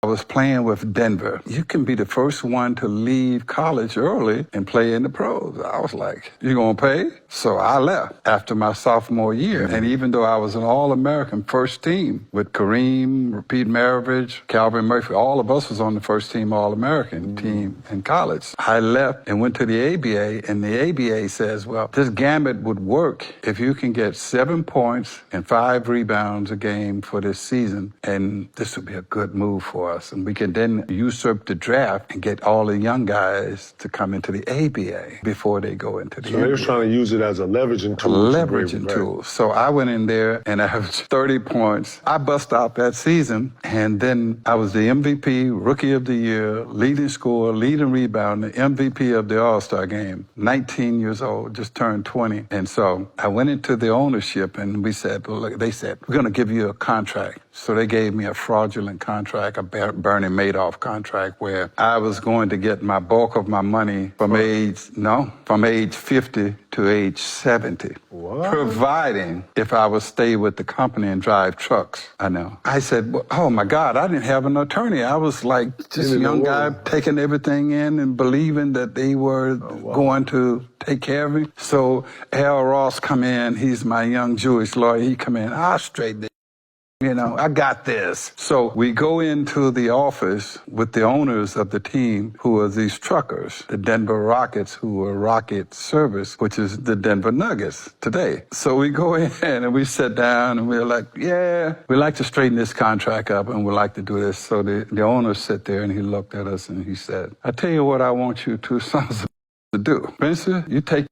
I was playing with Denver. You can be the first one to leave college early and play in the pros. I was like, you gonna pay? So I left after my sophomore year. And even though I was an All-American first team with Kareem, Pete Maravich, Calvin Murphy, all of us was on the first team All-American team in college. I left and went to the ABA, and the ABA says, well, this gamut would work if you can get 7 points and 5 rebounds a game for this season, and this would be a good move for us. And we can then usurp the draft and get all the young guys to come into the ABA before they go into the NBA. So they was trying to use it as a leveraging tool. Leveraging tool. So I went in there and averaged 30 points. I bust out that season, and then I was the MVP, Rookie of the Year, leading scorer, leading rebounder, MVP of the All-Star game. 19 years old, just turned 20. And so I went into the ownership, and we said, well, look, they said, we're going to give you a contract. So they gave me a fraudulent contract, a Bernie Madoff contract, where I was going to get my bulk of my money from age 50 to age 70. What? Providing if I would stay with the company and drive trucks. I know. I said, well, oh my God, I didn't have an attorney. I was like just a young guy taking everything in and believing that they were going to take care of me. So Al Ross come in, he's my young Jewish lawyer. He come in, I'll straighten it. You know, I got this. So we go into the office with the owners of the team, who are these truckers, the Denver Rockets, who are Rocket Service, which is the Denver Nuggets today. So we go in and we sit down and we're like, yeah, we like to straighten this contract up and we like to do this. So the owner sit there and he looked at us and he said, I tell you what I want you two sons to do. Spencer, you take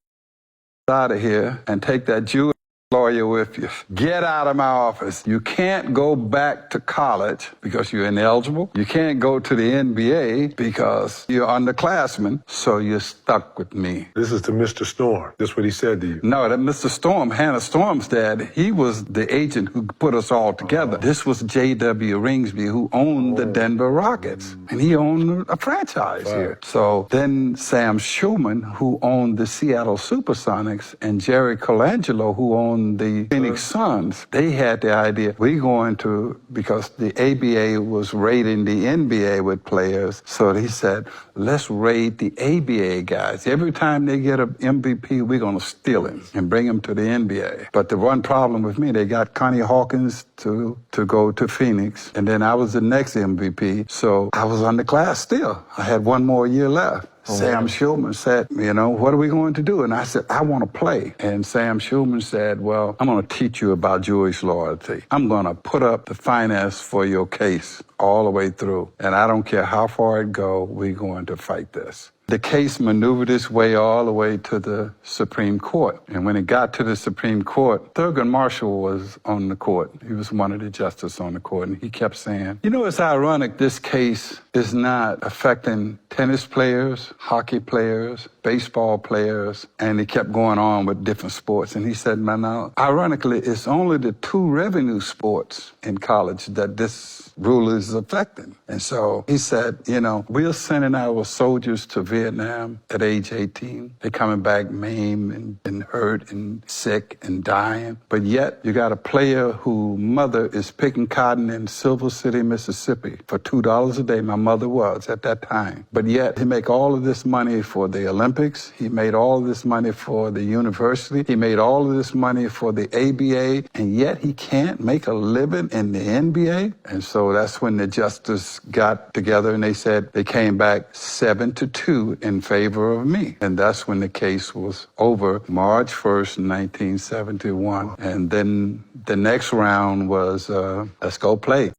out of here and take that Jewish lawyer with you. Get out of my office. You can't go back to college because you're ineligible. You can't go to the NBA because you're underclassmen, so you're stuck with me. This is to Mr. Storm. This what he said to you. No, that Mr. Storm, Hannah Storm's dad, he was the agent who put us all together. This was J.W. Ringsby, who owned the Denver Rockets, and he owned a franchise here. So then Sam Schulman, who owned the Seattle Supersonics, and Jerry Colangelo, who owned the Phoenix Suns, they had the idea, we're going to, because the ABA was raiding the NBA with players, so he said, let's raid the ABA guys. Every time they get an MVP, we're going to steal him and bring him to the NBA. But the one problem with me, they got Connie Hawkins to go to Phoenix, and then I was the next MVP, so I was underclassed still. I had one more year left. Sam Schulman said, you know, what are we going to do? And I said, I want to play. And Sam Schulman said, well, I'm going to teach you about Jewish loyalty. I'm going to put up the finance for your case all the way through. And I don't care how far it goes, we're going to fight this. The case maneuvered its way all the way to the Supreme Court. And when it got to the Supreme Court, Thurgood Marshall was on the court. He was one of the justices on the court. And he kept saying, you know, it's ironic this case is not affecting tennis players, hockey players, baseball players, and he kept going on with different sports. And he said, man, now, ironically, it's only the 2 revenue sports in college that this rule is affecting. And so he said, you know, we're sending our soldiers to Vietnam at age 18. They're coming back maimed and hurt and sick and dying. But yet you got a player whose mother is picking cotton in Silver City, Mississippi for $2 a day. My mother was at that time. But yet he make all of this money for the Olympics. He made all of this money for the university. He made all of this money for the ABA. And yet he can't make a living in the NBA. And so that's when the justice got together and they said they came back 7-2 in favor of me. And that's when the case was over, March 1st, 1971. And then the next round was, let's go play.